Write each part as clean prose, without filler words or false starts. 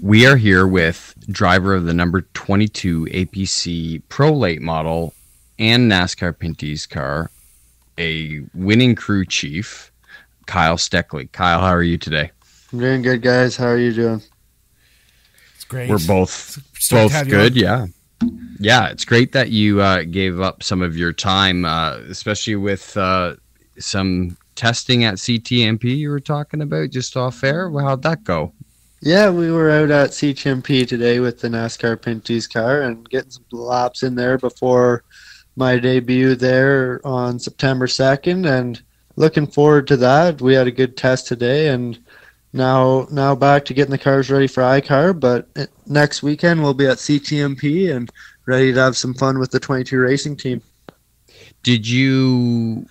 We are here with driver of the number 22 APC Pro Late Model and NASCAR Pinty's car, a winning crew chief, Kyle Steckly. Kyle, how are you today? I'm doing good, guys. How are you doing? It's great. We're both good, yeah. Yeah, it's great that you gave up some of your time, especially with some testing at CTMP you were talking about just off air. Well, how'd that go? Yeah, we were out at CTMP today with the NASCAR Pinty's car and getting some laps in there before my debut there on September 2nd, and looking forward to that. We had a good test today, and now back to getting the cars ready for iCar, but next weekend we'll be at CTMP and ready to have some fun with the 22 racing team. Did you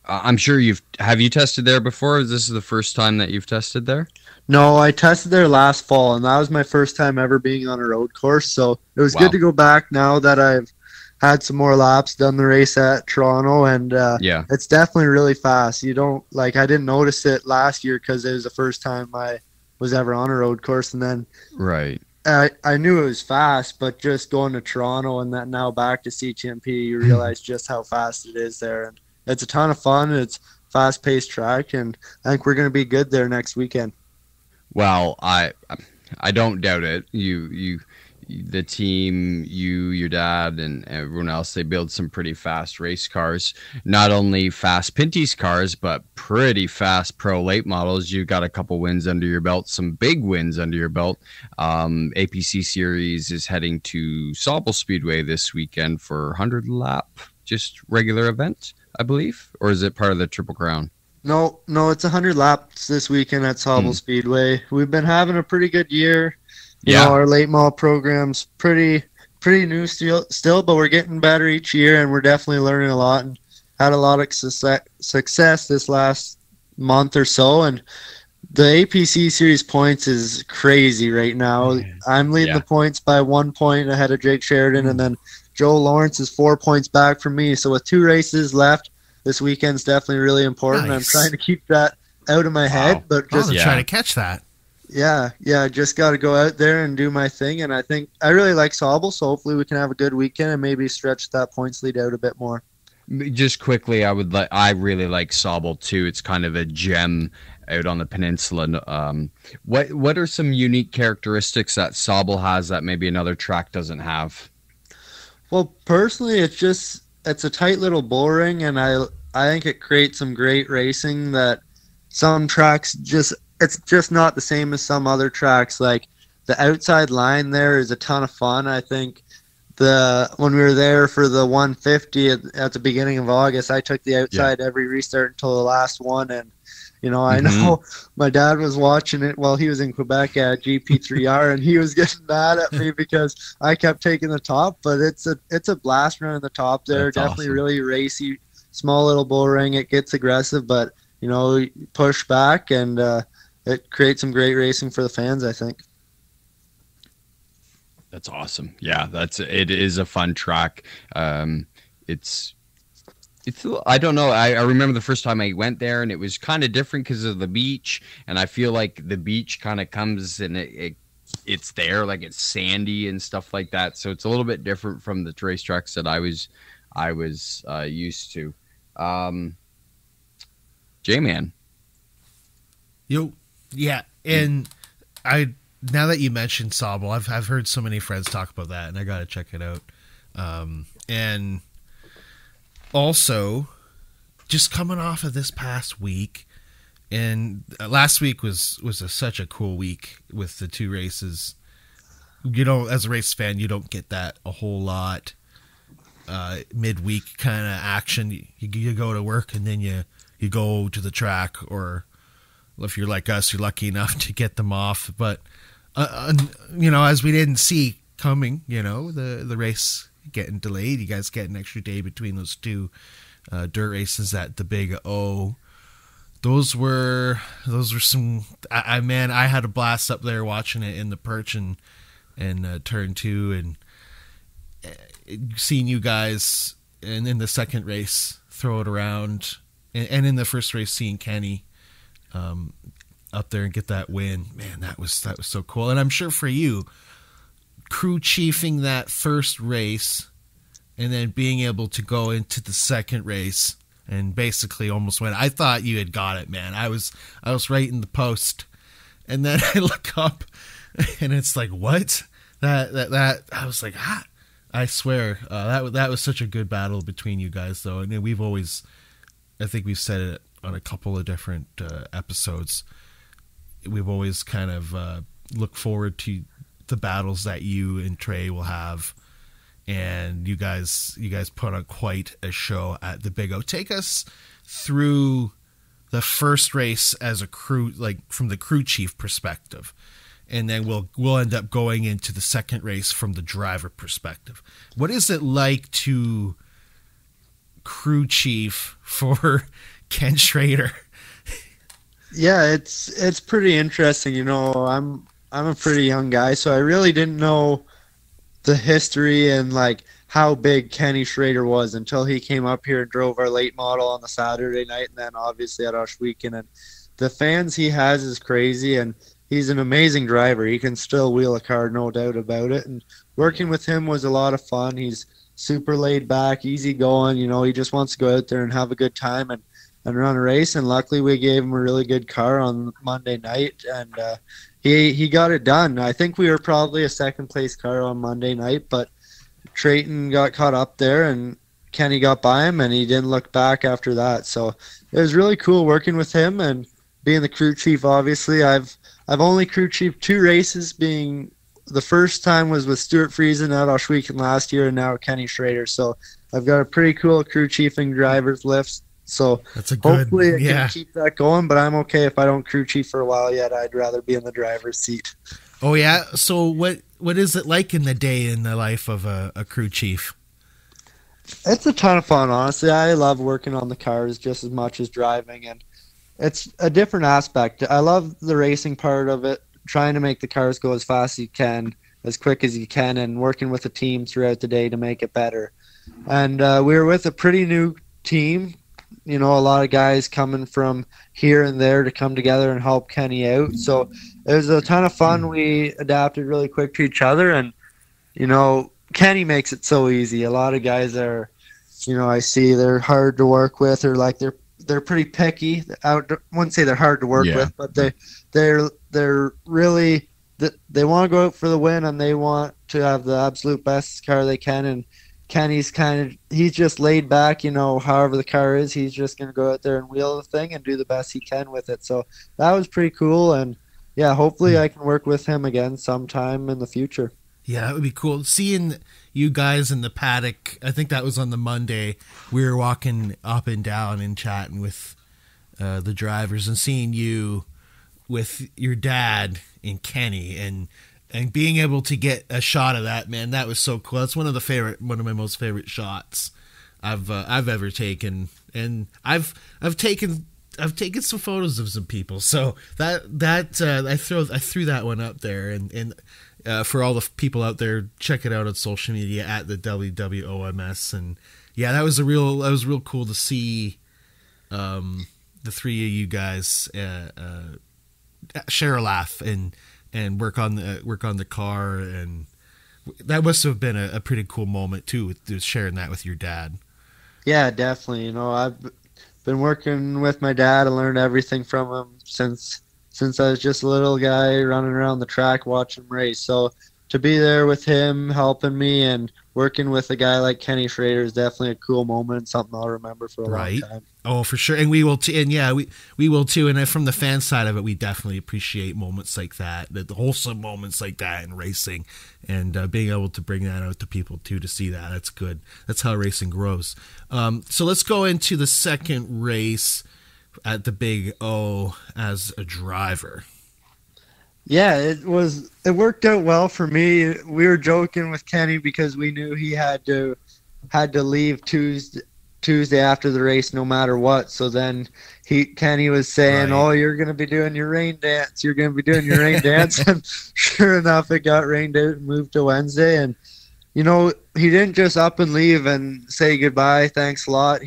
I'm sure have you tested there before? Is this the first time that you've tested there? No, I tested there last fall, and that was my first time ever being on a road course, so it was good to go back now that I've had some more laps, done the race at Toronto, and it's definitely really fast. I didn't notice it last year because it was the first time I was ever on a road course, and then I knew it was fast, but just going to Toronto and then now back to CTMP, you realize just how fast it is there, and it's a ton of fun. It's a fast-paced track, and I think we're going to be good there next weekend. Well, I don't doubt it. The team, your dad, and everyone else, they build some pretty fast race cars. Not only fast Pinty's cars, but pretty fast pro late models. You got a couple wins under your belt, some big wins under your belt. APC Series is heading to Sauble Speedway this weekend for 100 lap, just regular event, I believe, or is it part of the Triple Crown? No, it's 100 laps this weekend at Sauble Speedway. We've been having a pretty good year. You know, our late model program's pretty new still, but we're getting better each year, and we're definitely learning a lot and had a lot of success this last month or so. And the APC Series points is crazy right now. I'm leading the points by 1 point ahead of Jake Sheridan, and then Joe Lawrence is 4 points back from me. So with 2 races left, this weekend's definitely really important. Nice. I'm trying to keep that out of my head, but just trying to catch that. Yeah, just got to go out there and do my thing, and I think I really like Sauble, so hopefully we can have a good weekend and maybe stretch that points lead out a bit more. Just quickly, I really like Sauble too. It's kind of a gem out on the peninsula. What are some unique characteristics that Sauble has that maybe another track doesn't have? Well, personally, it's a tight little bull ring, and I think it creates some great racing that some tracks it's just not the same as some other tracks. Like the outside line there is a ton of fun. I think when we were there for the 150 at the beginning of August, I took the outside every restart until the last one, and I know my dad was watching it while he was in Quebec at GP3R, and he was getting mad at me because I kept taking the top. But it's a blast running the top there. That's definitely awesome. Really racy, small little bull ring. It gets aggressive, but push back, and it creates some great racing for the fans, I think. That's awesome. Yeah, it is a fun track. It's I don't know. I remember the first time I went there, and it was kind of different because of the beach, and I feel like the beach kind of comes and it's there, like it's sandy and stuff like that. So it's a little bit different from the racetracks that I was used to. J-Man. Yo, yeah, and now that you mentioned Sauble, I've heard so many friends talk about that, and I got to check it out. And also, just coming off of this past week, and last week was such a cool week with the 2 races. As a race fan, you don't get that a whole lot. Midweek kind of action. You go to work and then you go to the track, or if you're like us, you're lucky enough to get them off. But as we didn't see coming, the race getting delayed, you guys get an extra day between those 2 dirt races at the Big O. Those were some. I had a blast up there watching it in the perch and turn 2, and seeing you guys, and in the second race throw it around, and in the first race seeing Kenny. up there and get that win. Man, that was so cool. And I'm sure for you, crew chiefing that first race and then being able to go into the second race and basically almost win. I thought you had got it, man. I was right in the post, and then I look up, and it's like, what? That I was like, ah. I swear, that was such a good battle between you guys, though. And we've always, I think we've said it on a couple of different episodes. We've always kind of looked forward to the battles that you and Trey will have. And you guys put on quite a show at the Big O. Take us through the first race as a crew, like from the crew chief perspective, and then we'll end up going into the second race from the driver perspective. What is it like to crew chief for Ken Schrader? Yeah, it's pretty interesting. You know, I'm a pretty young guy, so I really didn't know the history and like how big Kenny Schrader was until he came up here and drove our late model on the Saturday night, and then obviously at OHSWEKEN. And the fans he has is crazy, and he's an amazing driver. He can still wheel a car, no doubt about it. And working with him was a lot of fun. He's super laid back, easy going. You know, he just wants to go out there and have a good time and run a race. And luckily we gave him a really good car on Monday night, and he got it done. I think we were probably a second place car on Monday night, but Trayton got caught up there and Kenny got by him, and he didn't look back after that. So it was really cool working with him and being the crew chief. Obviously, I've only crew chief 2 races, being the first time was with Stuart Friesen at OHSWEKEN last year, and now Kenny Schrader. So I've got a pretty cool crew chiefing drivers list. So that's a good, hopefully I can keep that going, but I'm okay if I don't crew chief for a while yet. I'd rather be in the driver's seat. Oh yeah. So what is it like in the day in the life of a crew chief? It's a ton of fun, honestly. I love working on the cars just as much as driving, and it's a different aspect. I love the racing part of it, trying to make the cars go as fast as you can, as quick as you can, and working with a team throughout the day to make it better. And we were with a pretty new team. You know, a lot of guys coming from here and there to come together and help Kenny out. So it was a ton of fun. We adapted really quick to each other, and, you know, Kenny makes it so easy. A lot of guys are, you know, I see they're hard to work with, or like they're pretty picky. I wouldn't say they're hard to work with, but they're really, they want to go out for the win, and they want to have the absolute best car they can. And Kenny's he's just laid back, you know, however the car is, he's just going to go out there and wheel the thing and do the best he can with it. So that was pretty cool. And yeah, hopefully I can work with him again sometime in the future. Yeah, that would be cool. Seeing you guys in the paddock, I think that was on the Monday, we were walking up and down and chatting with the drivers, and seeing you with your dad and Kenny, and being able to get a shot of that, man, that was so cool. That's one of my most favorite shots I've ever taken, and I've taken some photos of some people. So I threw that one up there, and for all the people out there, check it out on social media at the WWOMS. And yeah, that was real cool to see the 3 of you guys share a laugh and work on the car, and that must have been a pretty cool moment too, with sharing that with your dad. Yeah, definitely. You know, I've been working with my dad and learned everything from him since I was just a little guy running around the track watching him race. So to be there with him, helping me, and working with a guy like Kenny Schrader is definitely a cool moment and something I'll remember for a long time. Oh, for sure. And we will too. And yeah, we will too. And from the fan side of it, we definitely appreciate moments like that, the wholesome moments like that in racing, and being able to bring that out to people too, to see that. That's good. That's how racing grows. So let's go into the second race at the Big O as a driver. Yeah, it worked out well for me. We were joking with Kenny because we knew he had to leave Tuesday after the race no matter what. So then Kenny was saying, "Oh, you're going to be doing your rain dance. You're going to be doing your rain dance." And sure enough, it got rained out and moved to Wednesday. And, you know, he didn't just up and leave and say goodbye, thanks a lot.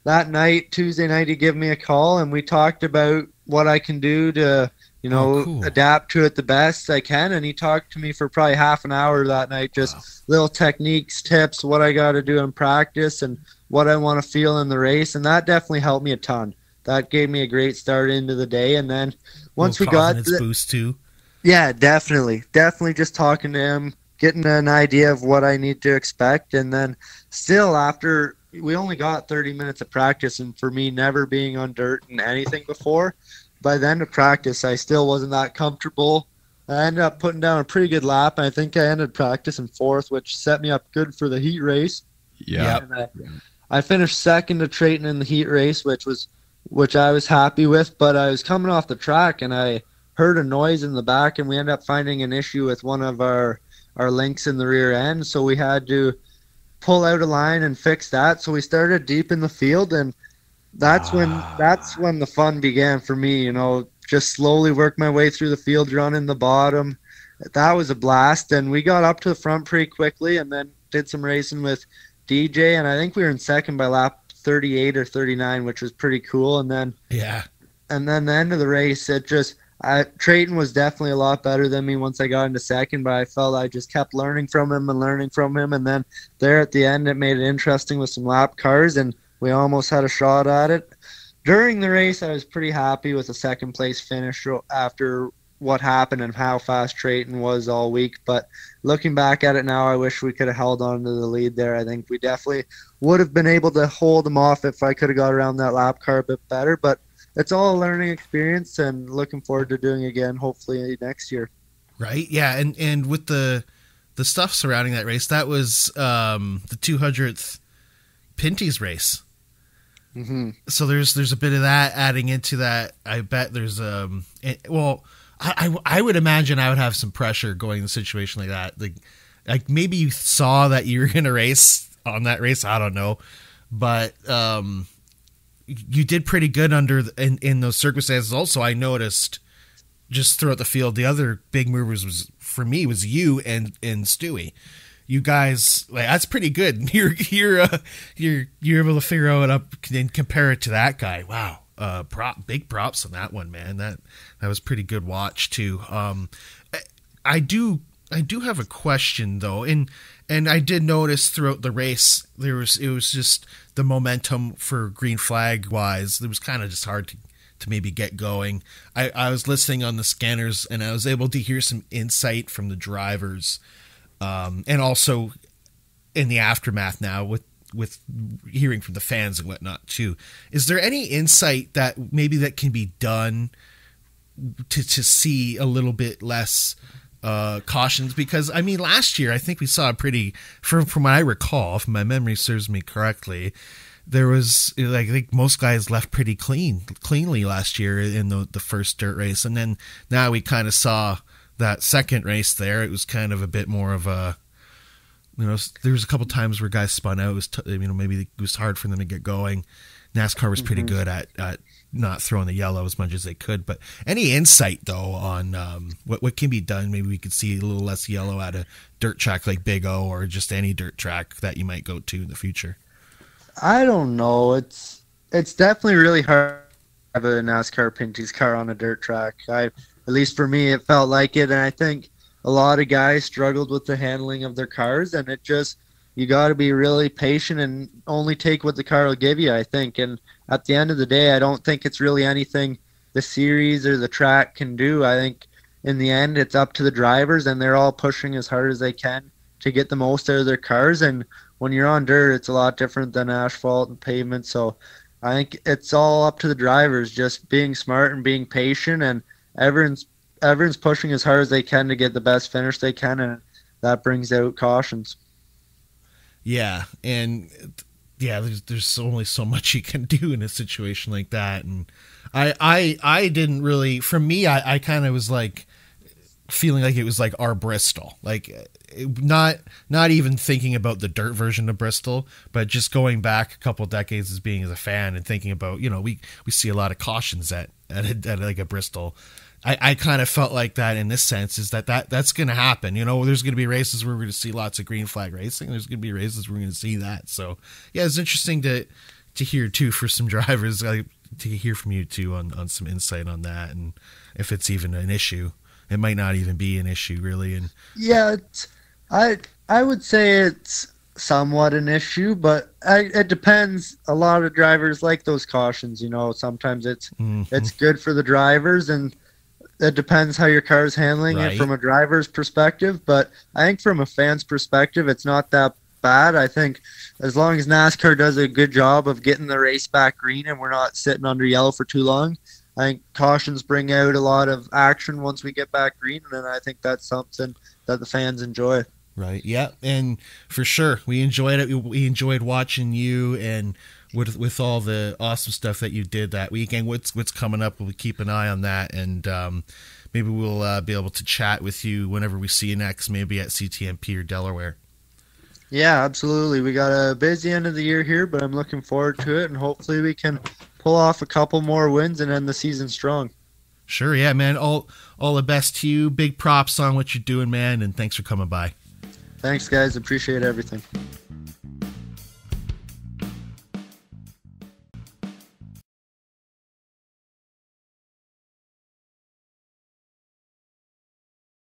That night, Tuesday night, he gave me a call, and we talked about what I can do to, cool. adapt to it the best I can. And he talked to me for probably half an hour that night, just little techniques, tips, what I got to do in practice and what I want to feel in the race. And that definitely helped me a ton. That gave me a great start into the day. And then once we got confidence boost too. Yeah, definitely just talking to him, getting an idea of what I need to expect. And then still, after we only got 30 minutes of practice, and for me never being on dirt and anything before, by the end of practice I still wasn't that comfortable. I ended up putting down a pretty good lap, and I think I ended practice in fourth, which set me up good for the heat race. Yeah. I finished second to Trayton in the heat race, which I was happy with, but I was coming off the track and I heard a noise in the back, and we ended up finding an issue with one of our links in the rear end, so we had to pull out a line and fix that. So we started deep in the field, and that's when the fun began for me, just slowly work my way through the field, running the bottom. That was a blast, and we got up to the front pretty quickly and then did some racing with DJ, and I think we were in second by lap 38 or 39, which was pretty cool. And then the end of the race, Trayton was definitely a lot better than me once I got into second, but I felt I just kept learning from him. And then there at the end, it made it interesting with some lap cars, and we almost had a shot at it. During the race, I was pretty happy with the second place finish after what happened and how fast Trayton was all week. But looking back at it now, I wish we could have held on to the lead there. I think we definitely would have been able to hold him off if I could have got around that lap car a bit better. But it's all a learning experience, and looking forward to doing it again, hopefully next year. Right. Yeah. And with the stuff surrounding that race, that was the 200th Pinty's race. Mm-hmm. So there's a bit of that adding into that. I bet there's I would imagine I would have some pressure going in a situation like that. Like maybe you saw that you were going to race on that race. I don't know, but you did pretty good in those circumstances. Also, I noticed just throughout the field, the other big movers was you and Stewie. You guys, that's pretty good. You're able to figure out up and compare it to that guy. Wow. Big props on that one, man. That was pretty good watch too. I do have a question though, and I did notice throughout the race it was just the momentum for green flag wise. It was kind of just hard to maybe get going. I was listening on the scanners, and I was able to hear some insight from the drivers, and also in the aftermath now with hearing from the fans and whatnot too. Is there any insight that can be done to see a little bit less cautions? Because I mean, last year I think we saw a pretty, from what I recall, if my memory serves me correctly, there was I think most guys left pretty cleanly last year in the first dirt race, and then now we kind of saw that second race there. It was kind of a bit more of a, there was a couple times where guys spun out. It was maybe it was hard for them to get going. NASCAR was pretty good at not throwing the yellow as much as they could. But any insight though on what can be done? Maybe we could see a little less yellow at a dirt track like Big O, or just any dirt track that you might go to in the future. I don't know. It's definitely really hard to have a NASCAR Pinty's car on a dirt track. At least for me, it felt like it, and I think a lot of guys struggled with the handling of their cars, and you got to be really patient and only take what the car will give you, I think. And at the end of the day, I don't think it's really anything the series or the track can do. I think in the end, it's up to the drivers, and they're all pushing as hard as they can to get the most out of their cars. And when you're on dirt, it's a lot different than asphalt and pavement. So I think it's all up to the drivers, just being smart and being patient, and everyone's pushing as hard as they can to get the best finish they can, and that brings out cautions. Yeah, and there's only so much you can do in a situation like that, and I didn't really. For me, I kind of was like feeling like it was like our Bristol, not even thinking about the dirt version of Bristol, but just going back a couple of decades as a fan and thinking about, we see a lot of cautions at like a Bristol. I kind of felt like that in this sense, is that's going to happen. There's going to be races where we're going to see lots of green flag racing. There's going to be races where we're going to see that. So yeah, it's interesting to hear too for some drivers. to hear from you too on some insight on that, and if it's even an issue. It might not even be an issue, really. And yeah, I would say it's somewhat an issue, but it depends. A lot of drivers like those cautions. You know, sometimes it's good for the drivers, and it depends how your car's handling it from a driver's perspective. But I think from a fan's perspective, it's not that bad. I think as long as NASCAR does a good job of getting the race back green and we're not sitting under yellow for too long, I think cautions bring out a lot of action once we get back green, and I think that's something that the fans enjoy. Right. Yeah. And for sure, we enjoyed it. We enjoyed watching you, and with all the awesome stuff that you did that weekend. What's coming up? We'll keep an eye on that, and maybe we'll be able to chat with you whenever we see you next, maybe at CTMP or Delaware. Yeah, absolutely. We got a busy end of the year here, but I'm looking forward to it, and hopefully we can pull off a couple more wins and end the season strong. Sure, yeah, man. All the best to you. Big props on what you're doing, man, and thanks for coming by. Thanks, guys. Appreciate everything.